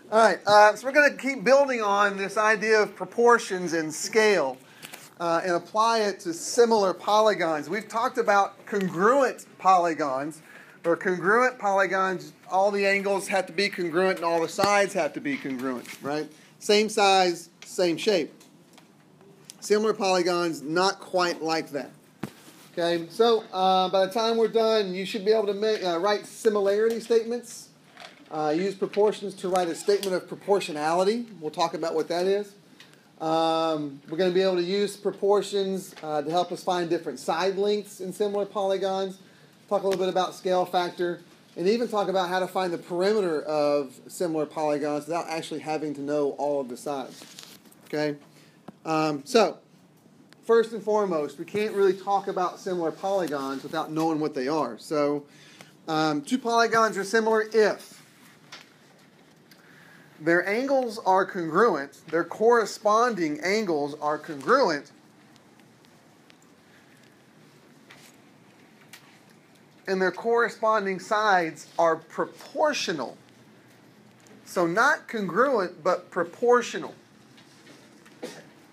All right, so we're going to keep building on this idea of proportions and scale and apply it to similar polygons. We've talked about congruent polygons, where congruent polygons, all the angles have to be congruent and all the sides have to be congruent, right? Same size, same shape. Similar polygons, not quite like that. Okay, so by the time we're done, you should be able to write similarity statements. Use proportions to write a statement of proportionality. We'll talk about what that is. We're going to be able to use proportions to help us find different side lengths in similar polygons. Talk a little bit about scale factor, and even talk about how to find the perimeter of similar polygons without actually having to know all of the sides. Okay? So, first and foremost, we can't really talk about similar polygons without knowing what they are. So, two polygons are similar if their angles are congruent, their corresponding angles are congruent, and their corresponding sides are proportional. So not congruent, but proportional.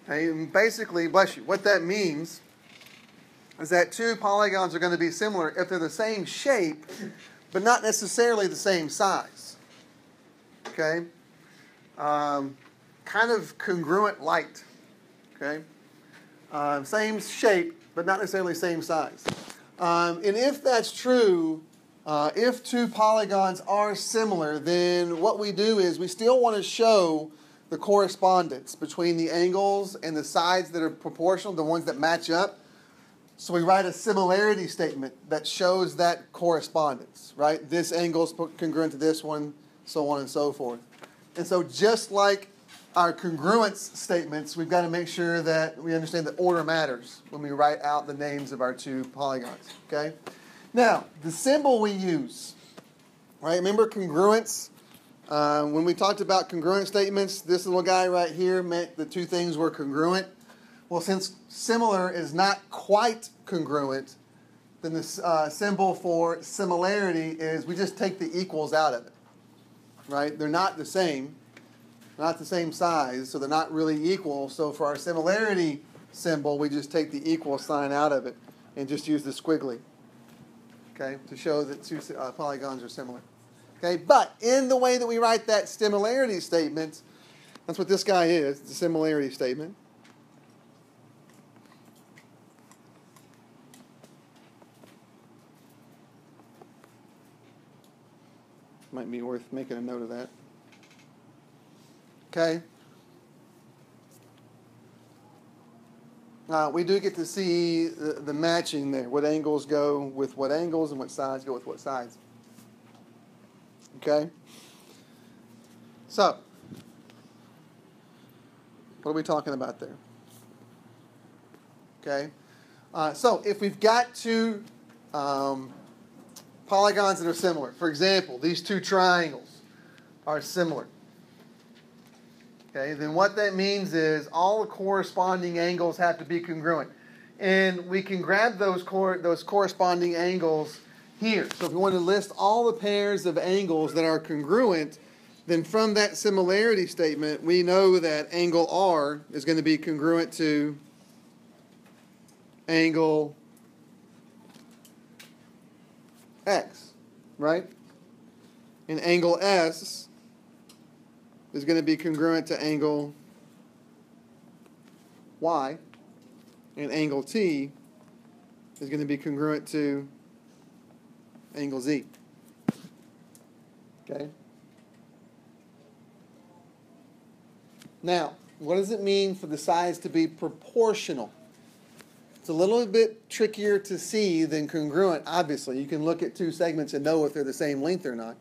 And basically, bless you, what that means is that two polygons are going to be similar if they're the same shape, but not necessarily the same size. Okay? Kind of congruent light. Okay? Same shape, but not necessarily same size. And if that's true, if two polygons are similar, then what we do is we still want to show the correspondence between the angles and the sides that are proportional, the ones that match up. So we write a similarity statement that shows that correspondence, right? This angle is congruent to this one, so on and so forth. And so just like our congruence statements, we've got to make sure that we understand that order matters when we write out the names of our two polygons, okay? Now, the symbol we use, right? Remember congruence? When we talked about congruent statements, this little guy right here meant the two things were congruent. Well, since similar is not quite congruent, then the symbol for similarity is we just take the equals out of it. Right? They're not the same size, so they're not really equal. So for our similarity symbol, we just take the equal sign out of it and just use the squiggly, okay, to show that two polygons are similar. Okay, but in the way that we write that similarity statement, that's what this guy is, the similarity statement. Might be worth making a note of that. Okay. We do get to see the matching there. What angles go with what angles and what sides go with what sides. Okay. So, what are we talking about there? Okay. So, if we've got two polygons that are similar. For example, these two triangles are similar. Okay, then what that means is all the corresponding angles have to be congruent. And we can grab those corresponding angles here. So if we want to list all the pairs of angles that are congruent, then from that similarity statement, we know that angle R is going to be congruent to angle X, right? And angle S is going to be congruent to angle Y, and angle T is going to be congruent to angle Z. Okay? Now, what does it mean for the sides to be proportional? It's a little bit trickier to see than congruent, obviously. You can look at two segments and know if they're the same length or not.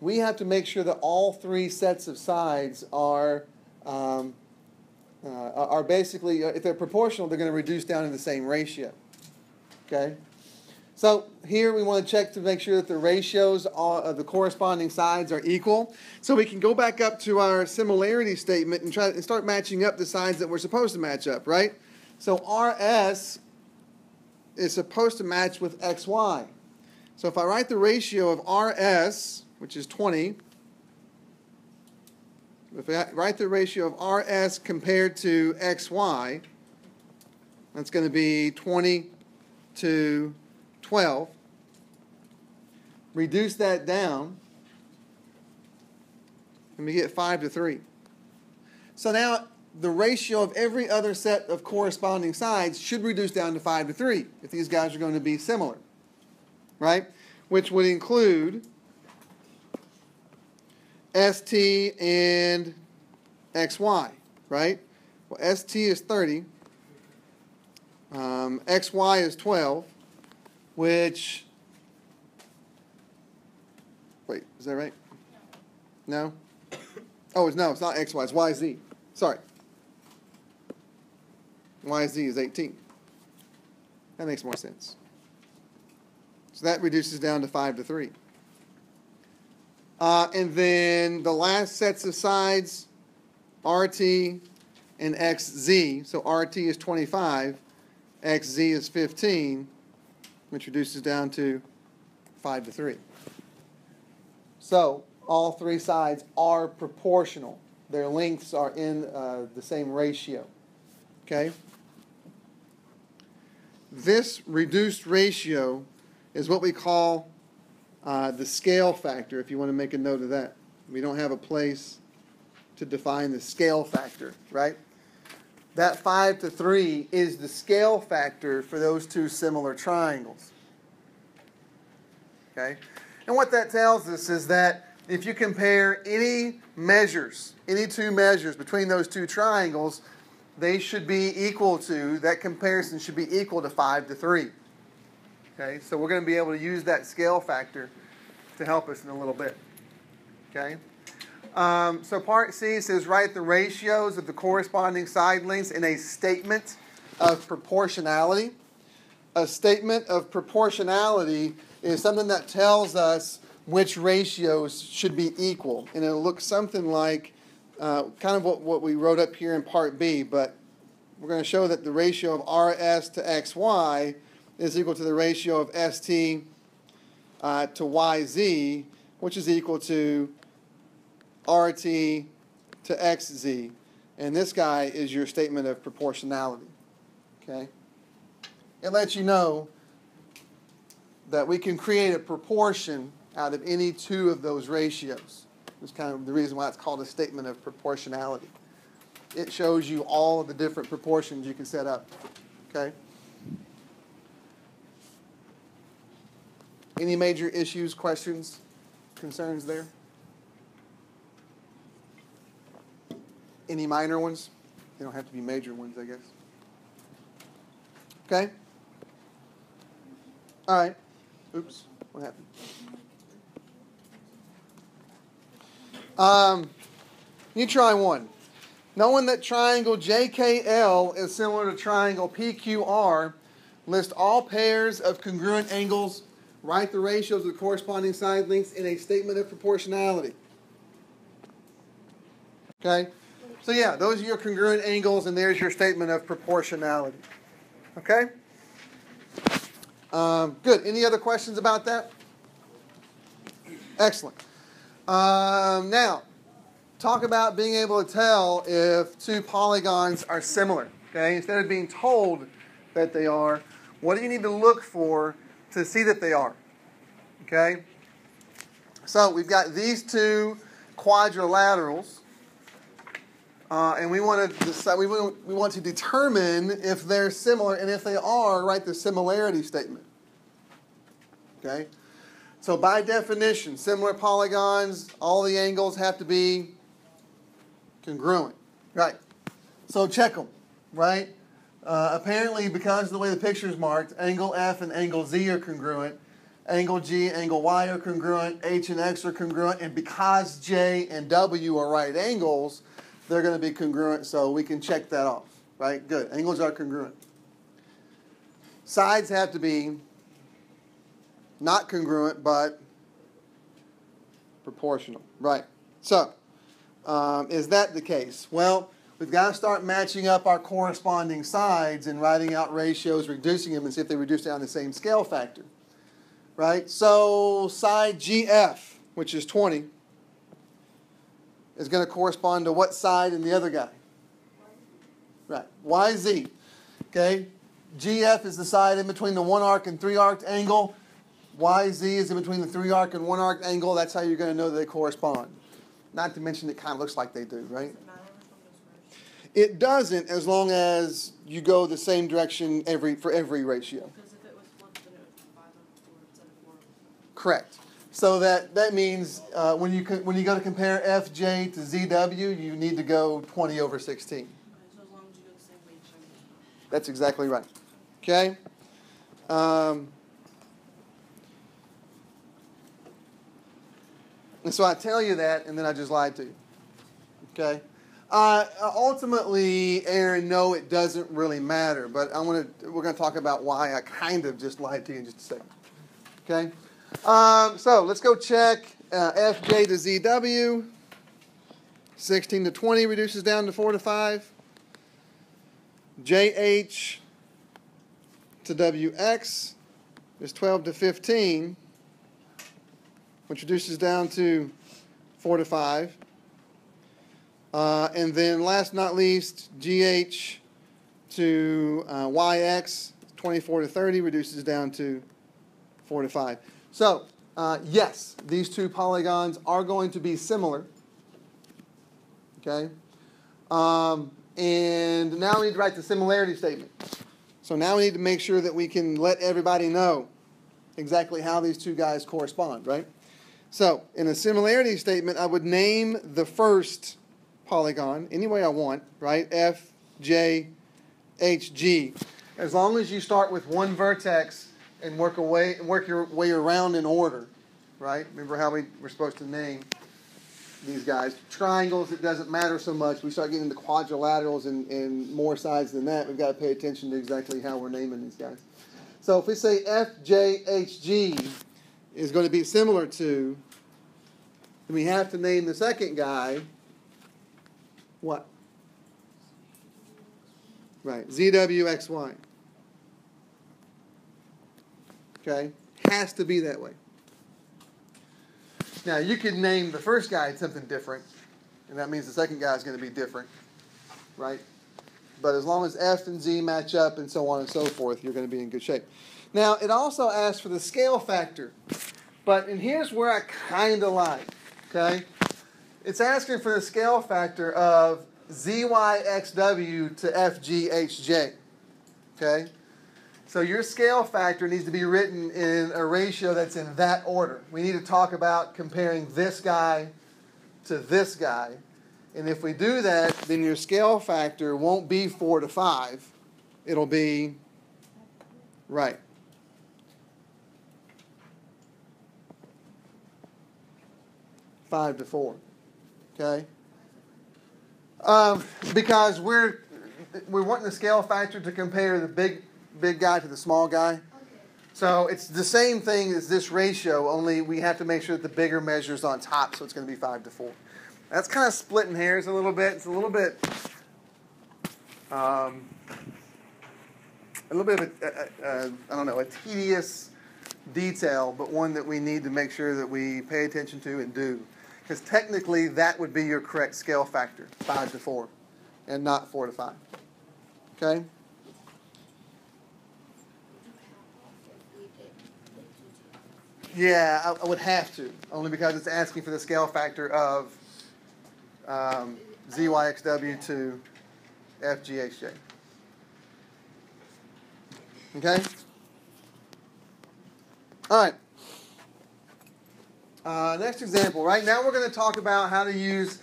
We have to make sure that all three sets of sides are basically, if they're proportional, they're going to reduce down in the same ratio. Okay? So here we want to check to make sure that the ratios of the corresponding sides are equal. So we can go back up to our similarity statement and try to start matching up the sides that we're supposed to match up, right? So RS is supposed to match with XY. So if I write the ratio of RS, which is 20, if I write the ratio of RS compared to XY, that's going to be 20 to 12. Reduce that down, and we get 5 to 3. So now the ratio of every other set of corresponding sides should reduce down to 5 to 3 if these guys are going to be similar, right? Which would include ST and XY, right? Well, ST is 30. XY is 12, which, wait, is that right? No? Oh, no, it's not XY, it's YZ. Sorry. YZ is 18. That makes more sense. So that reduces down to 5 to 3. And then the last sets of sides, RT and XZ. So RT is 25, XZ is 15, which reduces down to 5 to 3. So all three sides are proportional. Their lengths are in the same ratio. Okay? This reduced ratio is what we call the scale factor, if you want to make a note of that. We don't have a place to define the scale factor, right? That 5 to 3 is the scale factor for those two similar triangles. Okay? And what that tells us is that if you compare any measures, any two measures between those two triangles, they should be equal to, that comparison should be equal to 5 to 3. Okay? So we're going to be able to use that scale factor to help us in a little bit. Okay? So part C says write the ratios of the corresponding side lengths in a statement of proportionality. A statement of proportionality is something that tells us which ratios should be equal. And it'll look something like kind of what we wrote up here in part B, but we're going to show that the ratio of RS to XY is equal to the ratio of ST to YZ, which is equal to RT to XZ. And this guy is your statement of proportionality. Okay? It lets you know that we can create a proportion out of any two of those ratios. That's kind of the reason why it's called a statement of proportionality. It shows you all of the different proportions you can set up. Okay? Any major issues, questions, concerns there? Any minor ones? They don't have to be major ones, I guess. Okay? All right. Oops. What happened? You try one. Knowing that triangle JKL is similar to triangle PQR, list all pairs of congruent angles, write the ratios of the corresponding side lengths in a statement of proportionality. Okay? So yeah, those are your congruent angles, and there's your statement of proportionality. Okay? Good. Any other questions about that? Excellent. Now, talk about being able to tell if two polygons are similar. Okay? Instead of being told that they are, what do you need to look for to see that they are? Okay? So we've got these two quadrilaterals. And we want to decide, we want to determine if they're similar, and if they are, write the similarity statement. Okay? So by definition, similar polygons, all the angles have to be congruent. Right. So check them. Right? Apparently, because of the way the picture is marked, angle F and angle Z are congruent. Angle G, angle Y are congruent. H and X are congruent. And because J and W are right angles, they're going to be congruent, so we can check that off. Right? Good. Angles are congruent. Sides have to be not congruent, but proportional. Right. So, is that the case? Well, we've got to start matching up our corresponding sides and writing out ratios, reducing them, and see if they reduce down the same scale factor. Right? So, side GF, which is 20, is going to correspond to what side in the other guy? Right, YZ. Okay, GF is the side in between the 1-arc and 3-arced angle. YZ is in between the 3-arc and 1-arced angle. That's how you're going to know that they correspond. Not to mention it kind of looks like they do, right? It doesn't, as long as you go the same direction for every ratio. Because if it was flipped, then it would be 5 over 4 instead of 4. Correct. So that means when you go to compare FJ to ZW, you need to go 20 over 16. Okay, so as long as you go the same ratio. That's exactly right. Okay? And so I tell you that, and then I just lied to you. Okay? Ultimately, Aaron, no, it doesn't really matter. But we're going to talk about why I kind of just lied to you in just a second. Okay? So let's go check FJ to ZW. 16 to 20 reduces down to 4 to 5. JH to WX is 12 to 15, which reduces down to 4 to 5. And then last but not least, GH to YX, 24 to 30, reduces down to 4 to 5. So, yes, these two polygons are going to be similar. Okay? And now we need to write the similarity statement. So now we need to make sure that we can let everybody know exactly how these two guys correspond, right? So, in a similarity statement, I would name the first polygon any way I want, right? F, J, H, G. As long as you start with one vertex and work your way around in order, right? Remember how we were supposed to name these guys. Triangles, it doesn't matter so much. We start getting into quadrilaterals and more sides than that. We've got to pay attention to exactly how we're naming these guys. So if we say FJHG is going to be similar to, then we have to name the second guy what? Right, ZWXY. Okay? Has to be that way. Now, you could name the first guy something different, and that means the second guy is going to be different, right? But as long as F and Z match up and so on and so forth, you're going to be in good shape. Now, it also asks for the scale factor, and here's where I kind of lied, okay? It's asking for the scale factor of ZYXW to FGHJ, okay? So your scale factor needs to be written in a ratio that's in that order. We need to talk about comparing this guy to this guy. And if we do that, then your scale factor won't be 4 to 5. It'll be, right, 5 to 4. Okay? Because we're wanting the scale factor to compare the big guy to the small guy. Okay. So it's the same thing as this ratio, only we have to make sure that the bigger measure is on top, so it's going to be 5 to 4. That's kind of splitting hairs a little bit. It's a little bit of I don't know, a tedious detail, but one that we need to make sure that we pay attention to and do. Because technically, that would be your correct scale factor, 5 to 4, and not 4 to 5. Okay? Yeah, I would have to, only because it's asking for the scale factor of ZYXW to FGHJ. Okay? All right. Next example. Right now we're going to talk about how to use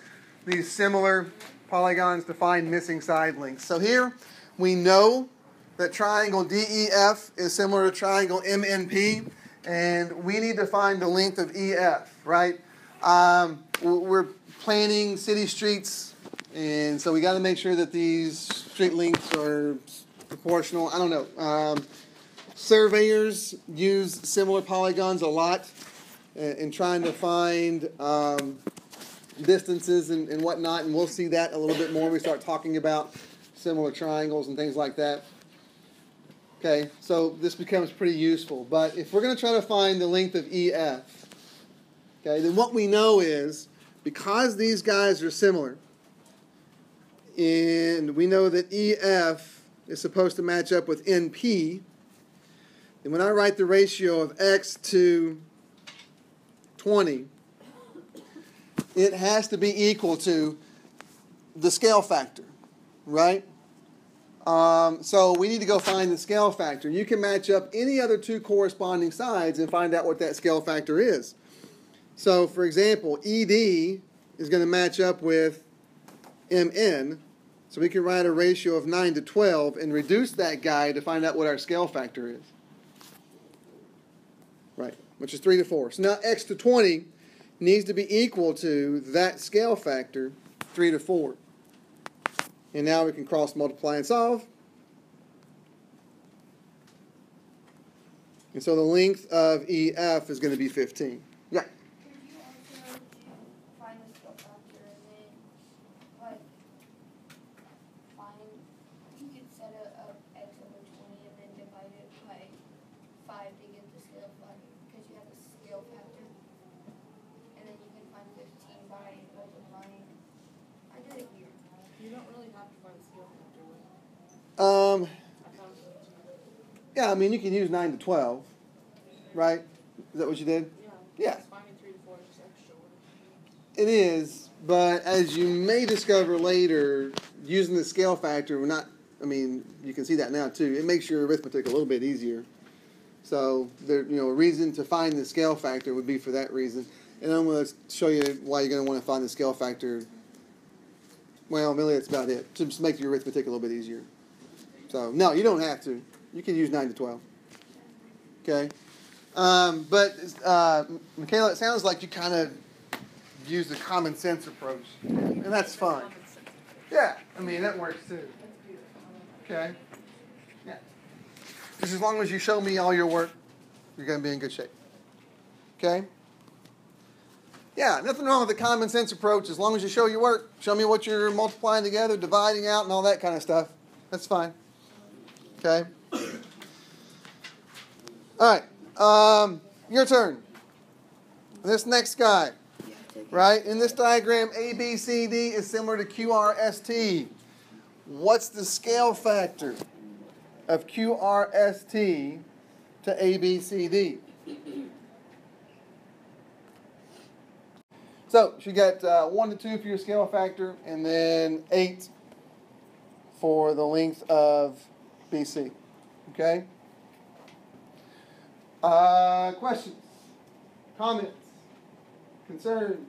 these similar polygons to find missing side lengths. So here we know that triangle DEF is similar to triangle MNP, and we need to find the length of EF, right? We're planning city streets, and so we got to make sure that these street lengths are proportional. I don't know. Surveyors use similar polygons a lot in trying to find distances and whatnot, and we'll see that a little bit more when we start talking about similar triangles and things like that. Okay, so this becomes pretty useful. But if we're going to try to find the length of EF, okay, then what we know is because these guys are similar, and we know that EF is supposed to match up with NP, and when I write the ratio of x to 20, it has to be equal to the scale factor, right? So we need to go find the scale factor. You can match up any other two corresponding sides and find out what that scale factor is. So, for example, ED is going to match up with MN. So we can write a ratio of 9 to 12 and reduce that guy to find out what our scale factor is. Right, which is 3 to 4. So now x to 20 needs to be equal to that scale factor, 3 to 4. And now we can cross multiply and solve. And so the length of EF is going to be 15. Yeah? Could you also find the scale factor and then, like, you could set up x over 20 and then divide it by 5 to get the scale factor, because you have the scale factor. And then you can find 15 by multiplying. I did it here. You don't really have to find the scale factor with. I found it. Yeah, I mean, you can use 9 to 12, right? Is that what you did? Yeah. Just finding 3 to 4 is just extra work. It is, but as you may discover later, using the scale factor, you can see that now too. It makes your arithmetic a little bit easier. So, a reason to find the scale factor would be for that reason. And I'm going to show you why you're going to want to find the scale factor. Well, really, that's about it. To just make your arithmetic a little bit easier. So, no, you don't have to. You can use 9 to 12. Okay? But, Michaela, it sounds like you kind of use the common sense approach. And that's fine. Yeah, that works too. Okay? Yeah. Just as long as you show me all your work, you're going to be in good shape. Okay? Yeah, nothing wrong with the common sense approach as long as you show your work. Show me what you're multiplying together, dividing out, and all that kind of stuff. That's fine. Okay? All right. Your turn. This next guy. Right? In this diagram, ABCD is similar to QRST. What's the scale factor of QRST to ABCD? So, you got 1 to 2 for your scale factor, and then 8 for the length of BC. Okay? Questions? Comments? Concerns?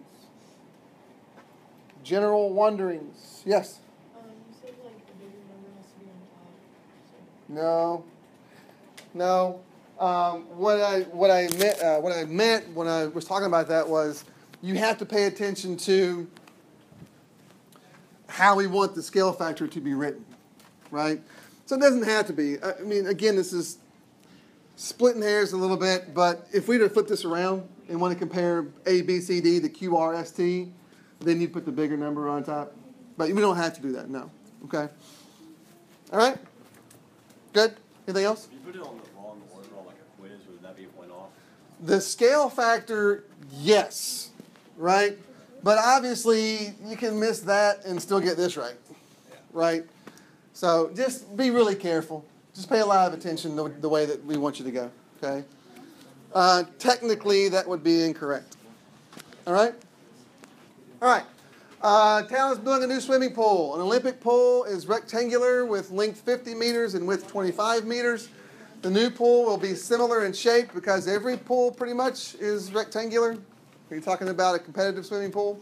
General wonderings? Yes? You said like the bigger number has to be on top. No. What I meant when I was talking about that was you have to pay attention to how we want the scale factor to be written, right? So it doesn't have to be. Again, this is splitting hairs a little bit, but if we were to flip this around and want to compare A, B, C, D to Q, R, S, T, then you'd put the bigger number on top. But we don't have to do that, no. Okay? All right? Good? Anything else? If you put it on the wrong order on like a quiz, would that be a point off? The scale factor, yes. Right? But obviously, you can miss that and still get this right. Yeah. Right? So just be really careful. Just pay a lot of attention to the way that we want you to go. Okay? Technically, that would be incorrect. All right? All right. Town is building a new swimming pool. An Olympic pool is rectangular with length 50 meters and width 25 meters. The new pool will be similar in shape because every pool pretty much is rectangular. Are you talking about a competitive swimming pool?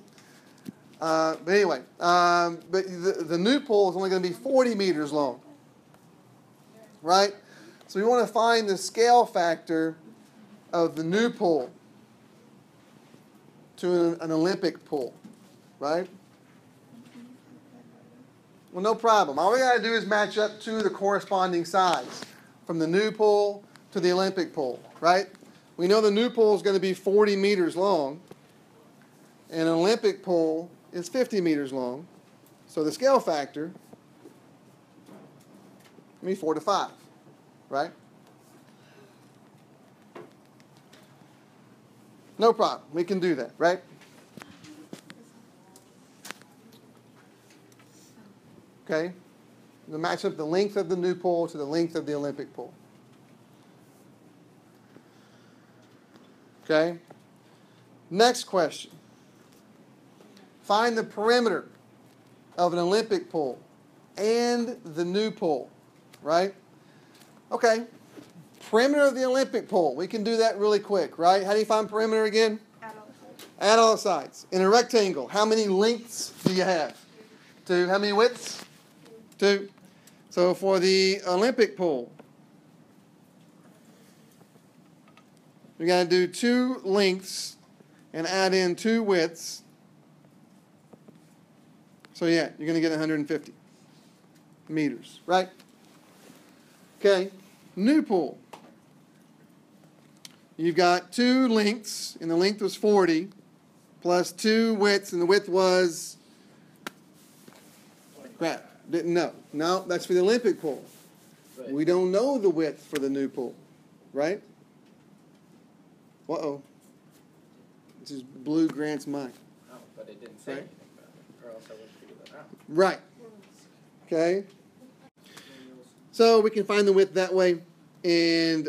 But anyway, the new pool is only going to be 40 meters long. Right? So we want to find the scale factor of the new pool to an Olympic pool. Right? Well, no problem. All we got to do is match up to the corresponding sides from the new pool to the Olympic pool. Right? We know the new pool is going to be 40 meters long, and an Olympic pool is 50 meters long. So the scale factor, 4 to 5, right? No problem. We can do that, right? Okay? To match up the length of the new pole to the length of the Olympic pole. Okay? Next question. Find the perimeter of an Olympic pole and the new pole, right? Okay. Perimeter of the Olympic pole. We can do that really quick, right? How do you find perimeter again? Add all sides. In a rectangle, how many lengths do you have? 2. How many widths? 2. So for the Olympic pole, we got to do 2 lengths and add in 2 widths. So yeah, you're going to get 150 meters, right? Okay, new pole. You've got 2 lengths, and the length was 40, plus 2 widths, and the width was, crap, didn't know. No, that's for the Olympic pole. Right. We don't know the width for the new pole, right? Uh-oh. This is blew Grant's mind. Oh, but it didn't say Right. anything about it, or else I would have figured that out. Right. Okay. So we can find the width that way, and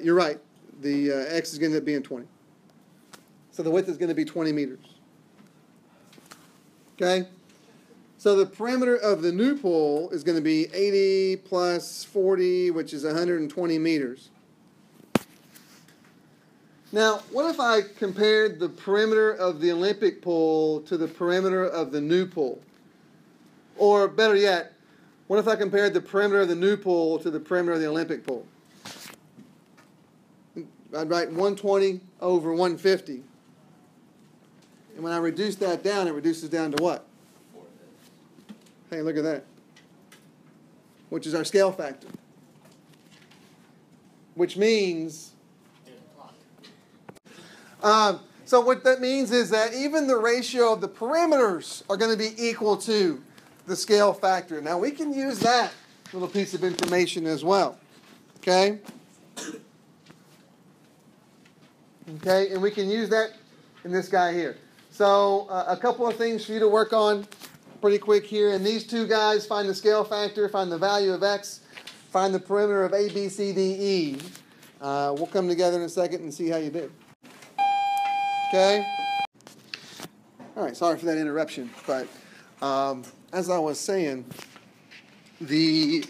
you're right. The x is going to end up being 20. So the width is going to be 20 meters. Okay? So the perimeter of the new pole is going to be 80 plus 40, which is 120 meters. Now, what if I compared the perimeter of the Olympic pole to the perimeter of the new pole? Or better yet, what if I compared the perimeter of the new pole to the perimeter of the Olympic pole? I'd write 120 over 150. And when I reduce that down, it reduces down to what? Hey, look at that. Which is our scale factor. Which means... so what that means is that even the ratio of the perimeters are going to be equal to the scale factor. Now we can use that little piece of information as well. Okay? Okay, and we can use that in this guy here. So a couple of things for you to work on pretty quick here. And these two guys, find the scale factor, find the value of x, find the perimeter of A, B, C, D, E. We'll come together in a second and see how you do. Okay? All right, sorry for that interruption. But as I was saying, the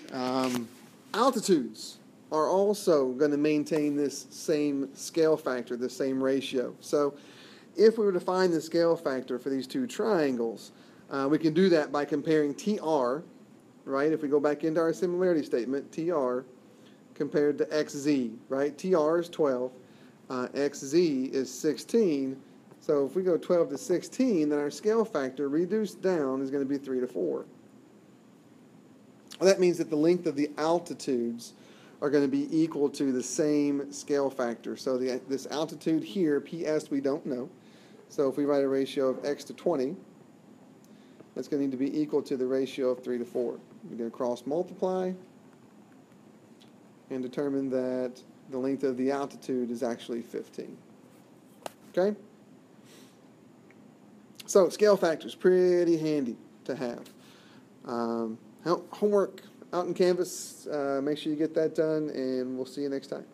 altitudes are also going to maintain this same scale factor, the same ratio. So if we were to find the scale factor for these two triangles, we can do that by comparing TR, right? If we go back into our similarity statement, TR compared to XZ, right? TR is 12, XZ is 16. So if we go 12 to 16, then our scale factor reduced down is going to be 3 to 4. Well, that means that the length of the altitudes are going to be equal to the same scale factor. So this altitude here, PS, we don't know. So if we write a ratio of x to 20, that's going to need to be equal to the ratio of 3 to 4. We're going to cross multiply and determine that the length of the altitude is actually 15. Okay? So scale factor is pretty handy to have. Homework out in Canvas. Make sure you get that done, and we'll see you next time.